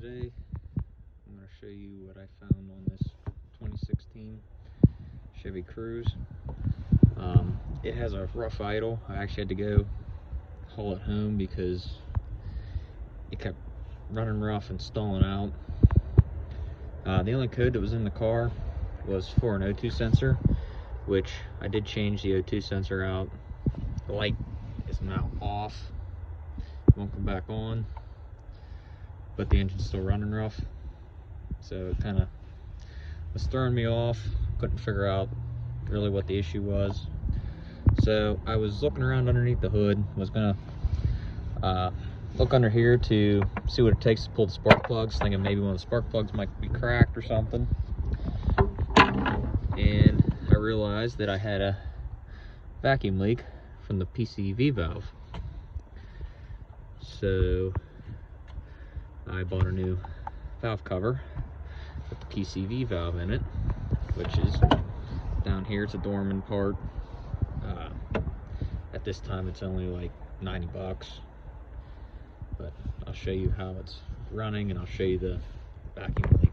today I'm going to show you what I found on this 2016 Chevy Cruze. It has a rough idle. I actually had to go haul it home because it kept running rough and stalling out. The only code that was in the car was for an O2 sensor, which I did change the O2 sensor out. The light is now off. It won't come back on, but the engine's still running rough. So it kind of was throwing me off. Couldn't figure out really what the issue was. So I was looking around underneath the hood. Was gonna look under here to see what it takes to pull the spark plugs, thinking maybe one of the spark plugs might be cracked or something. And I realized that I had a vacuum leak from the PCV valve. So I bought a new valve cover with the PCV valve in it, which is down here. It's a Dorman part. At this time it's only like 90 bucks, but I'll show you how it's running and I'll show you the vacuum leak.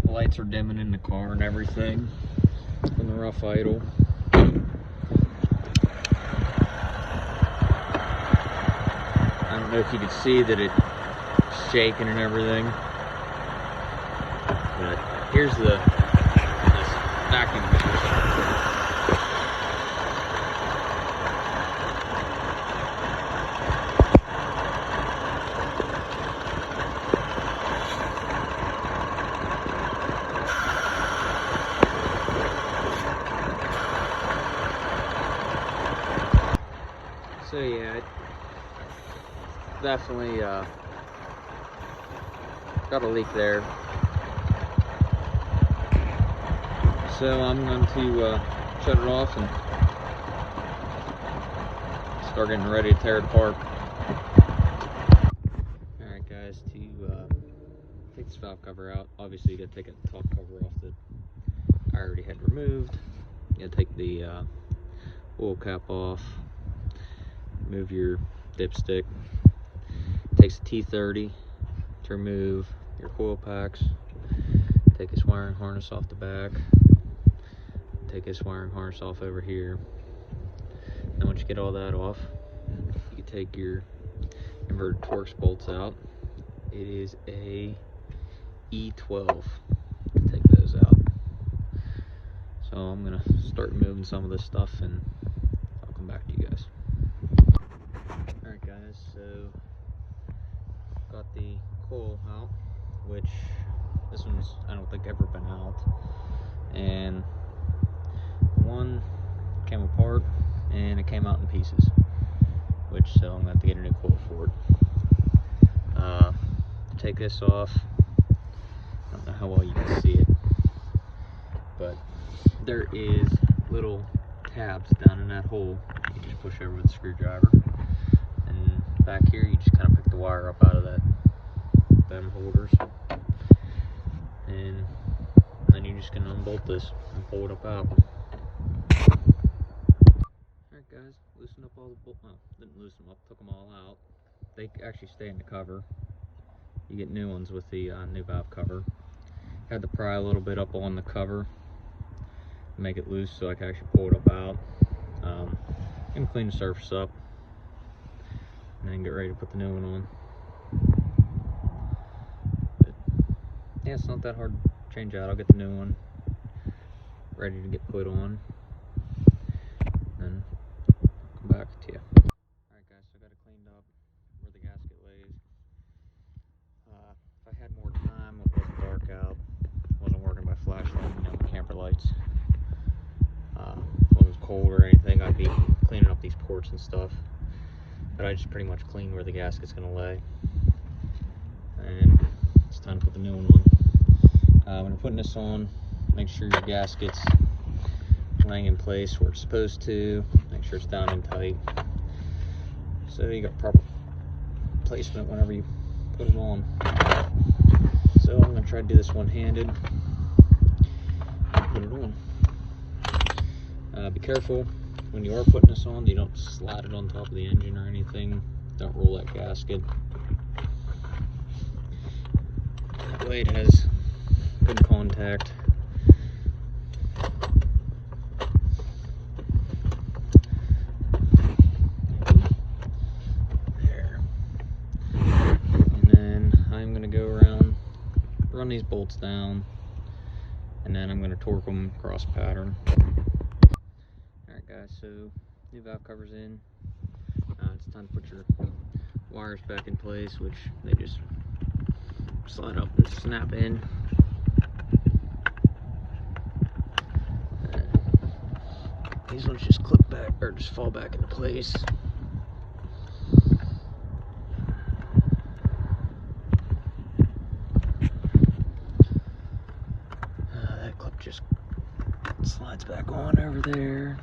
The lights are dimming in the car and everything from the rough idle. I don't know if you can see that it's shaking and everything, but here's this vacuum measure. So yeah, it definitely got a leak there. So I'm going to shut it off and start getting ready to tear it apart. Alright guys, to take this valve cover out, obviously you got to take a top cover off that I already had removed. You got to take the oil cap off. Remove your dipstick. It takes a T30 to remove your coil packs. Take this wiring harness off the back. Take this wiring harness off over here. Then once you get all that off, you can take your inverted Torx bolts out. It is a E12. Take those out. So I'm gonna start removing some of this stuff and I'll come back to you guys. Alright guys, so got the coil out, which this one's I don't think ever been out, and one came apart and it came out in pieces, which so I'm gonna have to get a new coil for it. Take this off. I don't know how well you can see it, but there is little tabs down in that hole. You just push over with a screwdriver. And back here, you just kind of pick the wire up out of them holders, and then you're just gonna unbolt this and pull it up out. Alright guys, loosen up all the bolts. Well, didn't loosen them up, took them all out. They actually stay in the cover. You get new ones with the new valve cover. Had to pry a little bit up on the cover, make it loose so I can actually pull it up out. And clean the surface up. And then get ready to put the new one on. But yeah, it's not that hard to change out. I'll get the new one ready to get put on, and come back to you. Alright guys, so I got it cleaned up where the gasket lays. ports and stuff. But I just pretty much cleaned where the gasket's gonna lay. And it's time to put the new one on. When you're putting this on, make sure your gasket's laying in place where it's supposed to. Make sure it's down and tight, so you got proper placement whenever you put it on. So I'm going to try to do this one-handed. Put it on. Be careful when you are putting this on, you don't slide it on top of the engine or anything. Don't roll that gasket. That way it has good contact. There. And then I'm going to go around, run these bolts down, and then I'm going to torque them cross pattern. Alright guys, so new valve cover's in. It's time to put your wires back in place, which they just slide up and snap in. These ones just clip back, or just fall back into place. That clip just slides back on over there.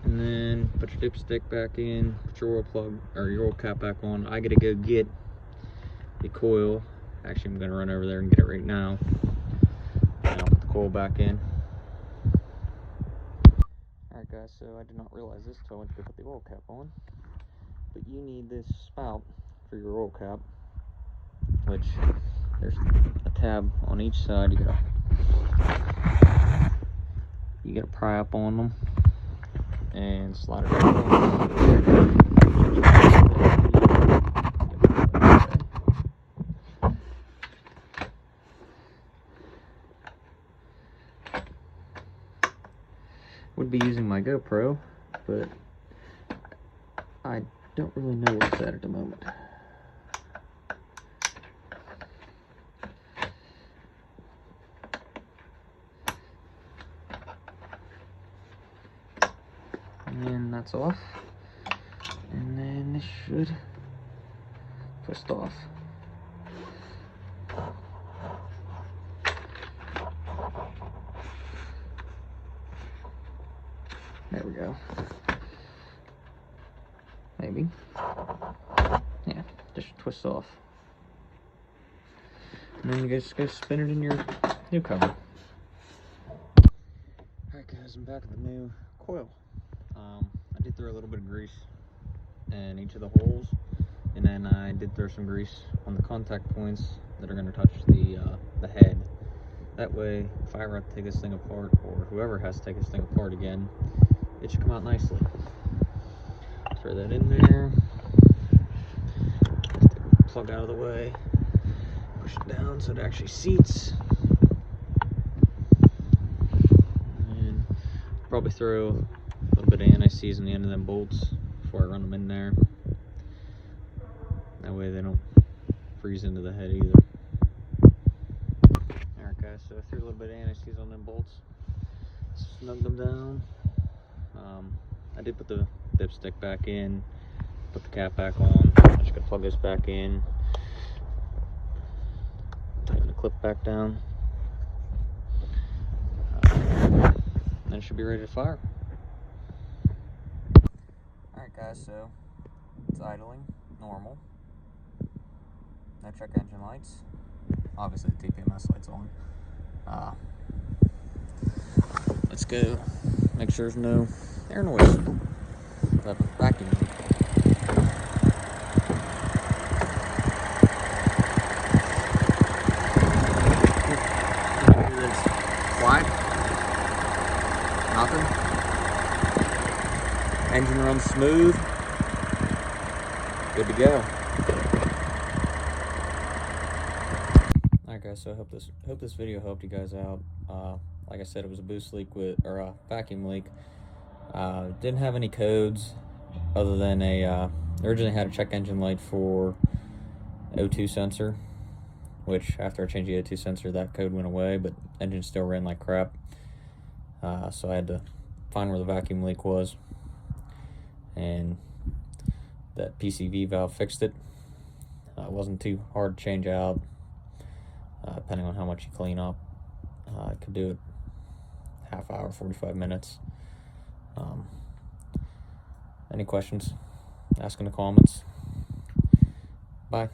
And then put your dipstick back in, put your oil plug, or your oil cap back on. I gotta go get the coil. Actually, I'm gonna run over there and get it right now. And I'll put the coil back in. Alright guys, so I did not realize this until I went to go put the oil cap on. But you need this spout for your oil cap, which there's a tab on each side. You gotta pry up on them and slide it on. Would be using my GoPro, but I don't really know where it's at the moment. And that's off. And then this should twist off. There we go. Maybe. Yeah, just twist off. And then you guys just go spin it in your new cover. Alright guys, I'm back with the new coil. I did throw a little bit of grease in each of the holes, and then I did throw some grease on the contact points that are going to touch the head. That way, if I ever have to take this thing apart, or whoever has to take this thing apart again, it should come out nicely. Throw that in there. Take the plug out of the way. Push it down so it actually seats. And probably throw a little bit of anti-seize on the end of them bolts before I run them in there. That way they don't freeze into the head either. Alright guys, so I threw a little bit of anti-seize on them bolts. Snug them down. I did put the dipstick back in, put the cap back on. I'm just gonna plug this back in, tighten the clip back down, then it should be ready to fire. Alright guys, so it's idling, normal, no check engine lights, obviously the TPMS light's on. Let's go make sure there's no air noise. Vacuum. Quiet. Nothing. Engine runs smooth. Good to go. Alright guys, so I hope this video helped you guys out. Like I said, it was a boost leak or a vacuum leak. Didn't have any codes other than originally had a check engine light for O2 sensor, which after I changed the O2 sensor, that code went away, but engine still ran like crap. So I had to find where the vacuum leak was, and that PCV valve fixed it. It wasn't too hard to change out, depending on how much you clean up. I could do it half hour, 45 minutes. Any questions? Ask in the comments. Bye.